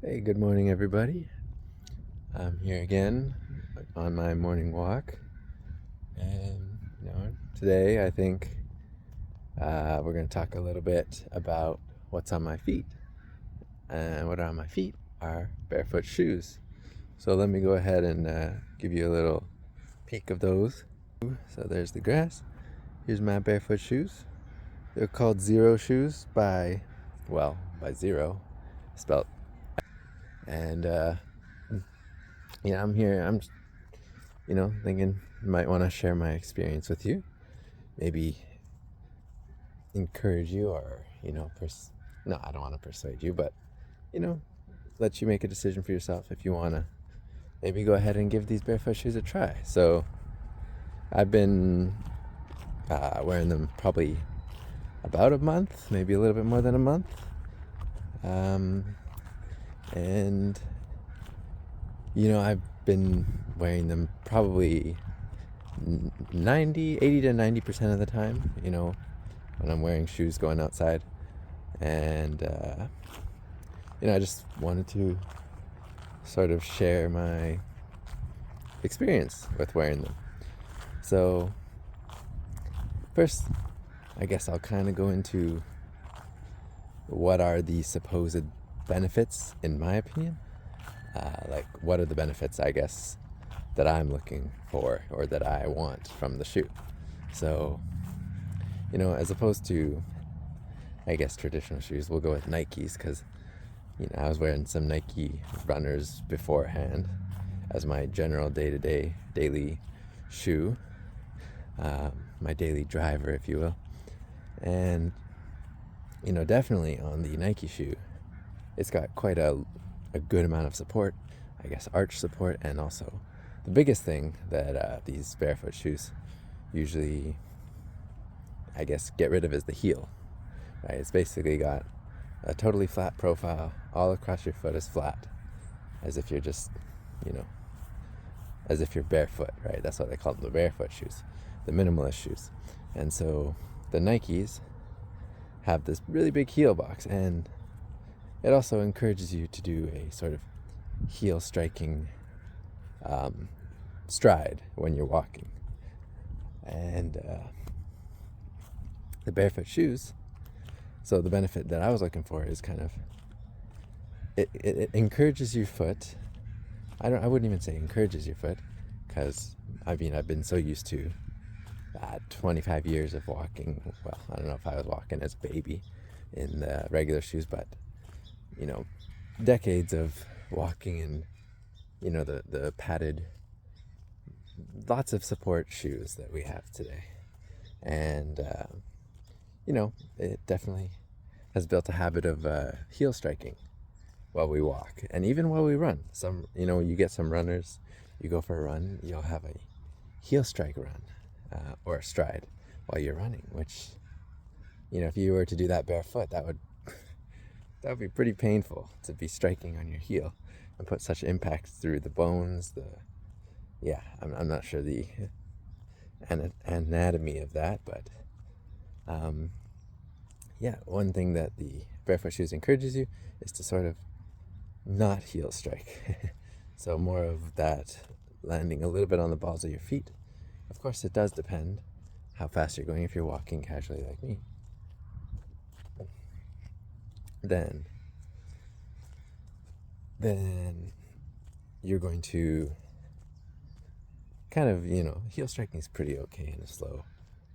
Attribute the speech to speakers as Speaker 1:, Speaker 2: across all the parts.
Speaker 1: Hey, good morning, everybody. I'm here again on my morning walk, and today I think we're going to talk a little bit about what's on my feet. And what are on my feet are barefoot shoes. So let me go ahead and give you a little peek of those. So there's the grass. Here's my barefoot shoes. They're called Zero shoes by Zero, spelled. And I'm here. I'm thinking I might want to share my experience with you. Maybe encourage you or, no, I don't want to persuade you, but, you know, let you make a decision for yourself if you want to maybe go ahead and give these barefoot shoes a try. So I've been wearing them probably about a month, maybe a little bit more than a month. And, I've been wearing them probably 80 to 90% of the time, when I'm wearing shoes going outside. And, I just wanted to sort of share my experience with wearing them. So, first, I guess I'll kind of go into what are the supposed benefits, in my opinion. What are the benefits, I guess, that I'm looking for or that I want from the shoe. So, as opposed to, I guess, traditional shoes, we'll go with Nikes because, I was wearing some Nike runners beforehand as my general day-to-day, daily shoe, my daily driver, if you will. And, definitely on the Nike shoe, it's got quite a good amount of support, I guess, arch support, and also the biggest thing that these barefoot shoes usually, I guess, get rid of is the heel. Right? It's basically got a totally flat profile. All across your foot is flat, as if you're just, as if you're barefoot, right? That's what they call them, the barefoot shoes, the minimalist shoes. And so the Nikes have this really big heel box, and it also encourages you to do a sort of heel striking stride when you're walking. And the barefoot shoes, so the benefit that I was looking for is kind of, it encourages your foot. I wouldn't even say encourages your foot, because I've been so used to 25 years of walking. Well, I don't know if I was walking as a baby in the regular shoes, but decades of walking in the padded, lots of support shoes that we have today. And it definitely has built a habit of heel striking while we walk, and even while we run. Some, you get some runners, you go for a run, you'll have a heel strike run or a stride while you're running, which, if you were to do that barefoot, that would be pretty painful, to be striking on your heel and put such impact through the bones. I'm not sure the anatomy of that, but one thing that the barefoot shoes encourages you is to sort of not heel strike. So more of that landing a little bit on the balls of your feet. Of course, it does depend how fast you're going. If you're walking casually like me, then you're going to kind of, heel striking is pretty okay in a slow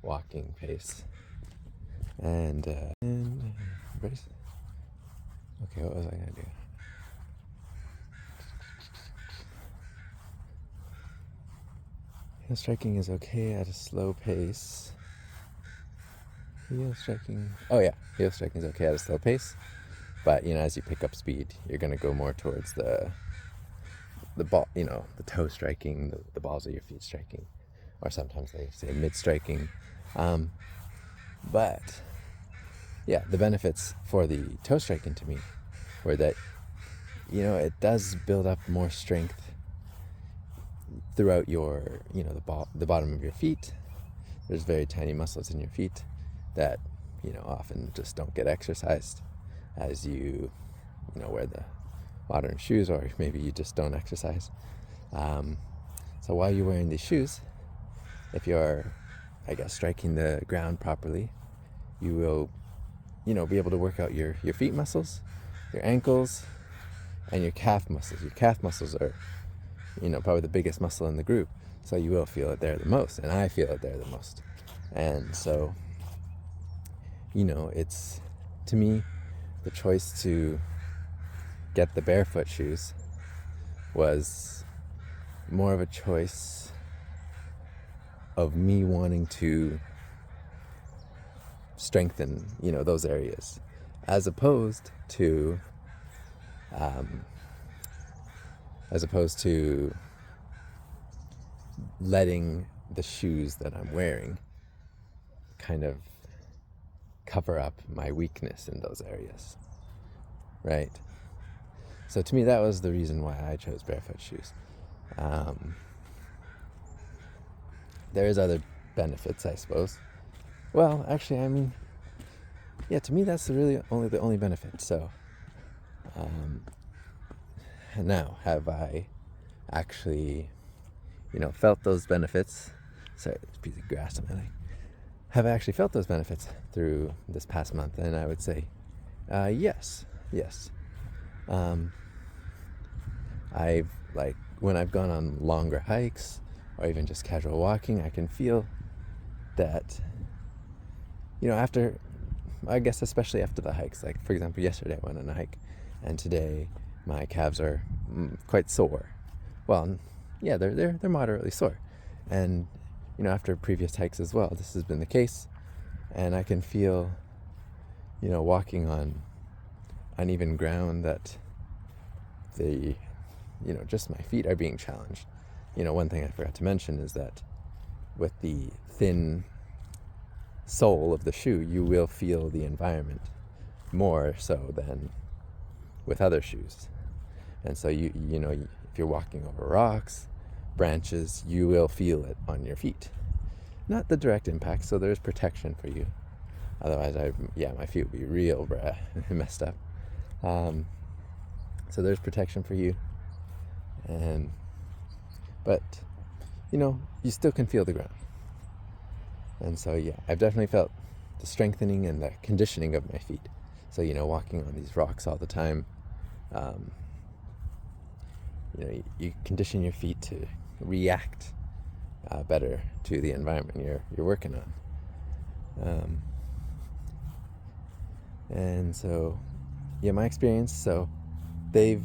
Speaker 1: walking pace. And brace. Okay, what was I gonna do? Heel striking is okay at a slow pace. Heel striking is okay at a slow pace. But, as you pick up speed, you're going to go more towards the ball, the toe striking, the balls of your feet striking. Or sometimes they say mid-striking. But, the benefits for the toe striking to me were that, it does build up more strength throughout your, the bottom of your feet. There's very tiny muscles in your feet that, often just don't get exercised as you, wear the modern shoes, or maybe you just don't exercise. So while you're wearing these shoes, if you're, I guess, striking the ground properly, you will, be able to work out your feet muscles, your ankles, and your calf muscles. Your calf muscles are, probably the biggest muscle in the group. So you will feel it there the most, and I feel it there the most. And so, it's, to me, the choice to get the barefoot shoes was more of a choice of me wanting to strengthen, those areas, as opposed to letting the shoes that I'm wearing kind of cover up my weakness in those areas, right? So to me, that was the reason why I chose barefoot shoes. There is other benefits, I suppose. Well, actually, to me, that's the only benefit. So, now, have I actually, felt those benefits? Sorry, there's a piece of grass on my leg. Have I actually felt those benefits through this past month? And I would say, yes. When I've gone on longer hikes or even just casual walking, I can feel that, especially after the hikes. Like, for example, yesterday I went on a hike, and today my calves are quite sore. Well, yeah, they're moderately sore, and after previous hikes as well, this has been the case, and I can feel, walking on uneven ground that just my feet are being challenged. One thing I forgot to mention is that with the thin sole of the shoe, you will feel the environment more so than with other shoes. And so if you're walking over rocks, branches, you will feel it on your feet. Not the direct impact, so there's protection for you. Otherwise, my feet would be real messed up. So there's protection for you. But you still can feel the ground. And so, I've definitely felt the strengthening and the conditioning of my feet. So, walking on these rocks all the time, you condition your feet to react better to the environment you're working on. And so, my experience, so they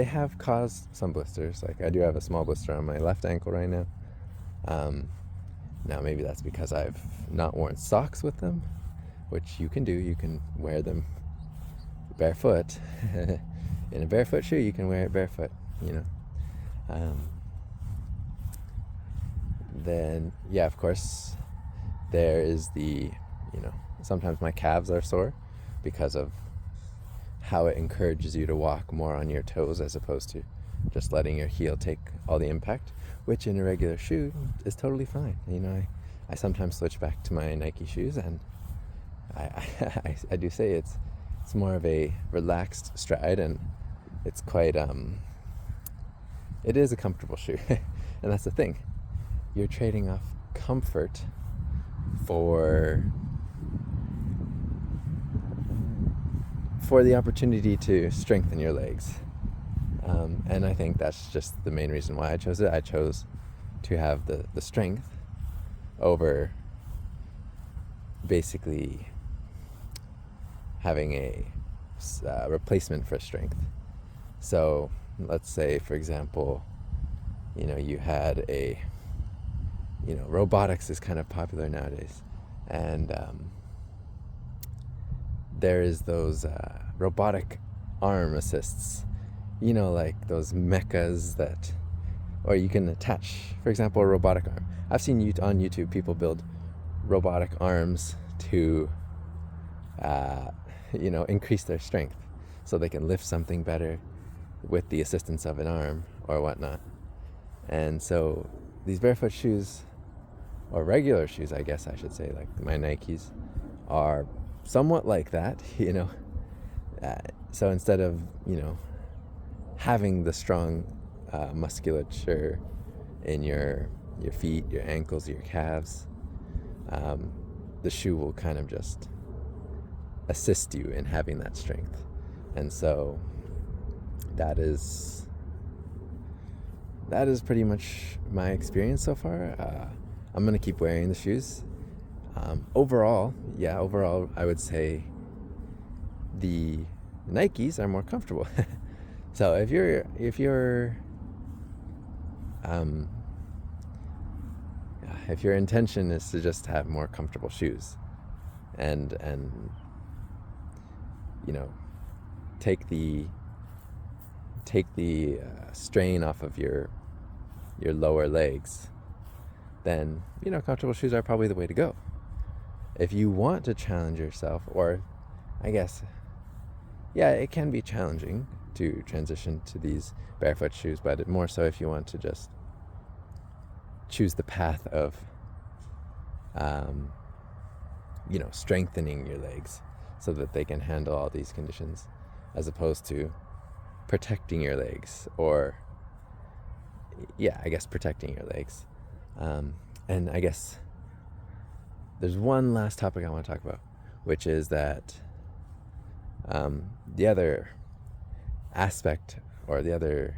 Speaker 1: have caused some blisters. Like, I do have a small blister on my left ankle right now. Now maybe that's because I've not worn socks with them, which you can do. You can wear them barefoot. In a barefoot shoe, you can wear it barefoot, Then, of course, there is the, sometimes my calves are sore because of how it encourages you to walk more on your toes as opposed to just letting your heel take all the impact, which in a regular shoe is totally fine. I sometimes switch back to my Nike shoes, and I do say it's more of a relaxed stride, and it's quite it is a comfortable shoe. And that's the thing, you're trading off comfort for the opportunity to strengthen your legs. And I think that's just the main reason why I chose it. I chose to have the strength over basically having a replacement for strength. So let's say, for example, you had robotics is kind of popular nowadays, and there is those robotic arm assists, like those mechas or you can attach, for example, a robotic arm. I've seen on YouTube people build robotic arms to, increase their strength so they can lift something better with the assistance of an arm or whatnot. And so these barefoot shoes, or regular shoes, I guess I should say, like my Nikes, are somewhat like that, So instead of, having the strong musculature in your feet, your ankles, your calves, the shoe will kind of just assist you in having that strength. And so that is pretty much my experience so far. I'm gonna keep wearing the shoes. Overall, I would say the Nikes are more comfortable. So if your intention is to just have more comfortable shoes, and take the strain off of your lower legs, then comfortable shoes are probably the way to go. If you want to challenge yourself, or I guess, it can be challenging to transition to these barefoot shoes, but more so if you want to just choose the path of strengthening your legs so that they can handle all these conditions, as opposed to protecting your legs, or protecting your legs. And I guess there's one last topic I want to talk about, which is that the other aspect, or the other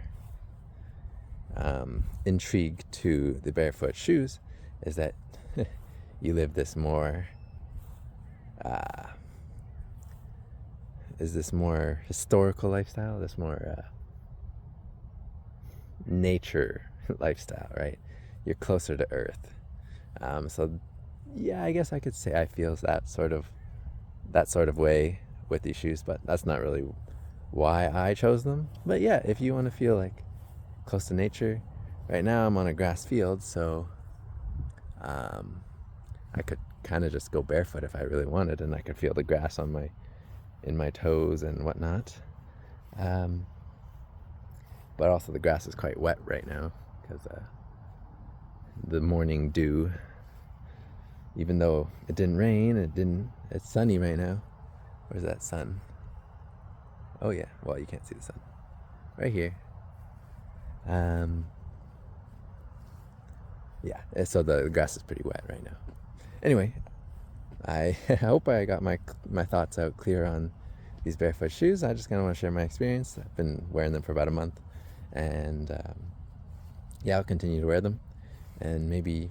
Speaker 1: intrigue to the barefoot shoes, is that you live this more historical lifestyle, this more nature lifestyle, right? You're closer to earth. So I guess I could say I feel that sort of way with these shoes, but that's not really why I chose them. But if you want to feel like close to nature, right now I'm on a grass field, so I could kind of just go barefoot if I really wanted, and I could feel the grass in my toes and whatnot. But also the grass is quite wet right now because the morning dew, even though it didn't rain, it's sunny right now. Where's that sun? Oh yeah, well, you can't see the sun. Right here. So the grass is pretty wet right now. Anyway, I hope I got my thoughts out clear on these barefoot shoes. I just kind of want to share my experience. I've been wearing them for about a month, and I'll continue to wear them. And maybe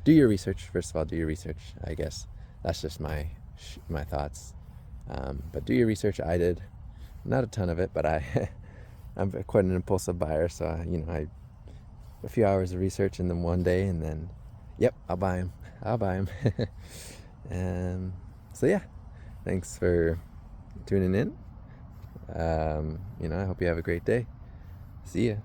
Speaker 1: do your research. First of all, do your research. I guess that's just my thoughts. But do your research. I did not a ton of it, but I'm quite an impulsive buyer, so I a few hours of research in them one day, and then I'll buy them. So thanks for tuning in. I hope you have a great day. See ya.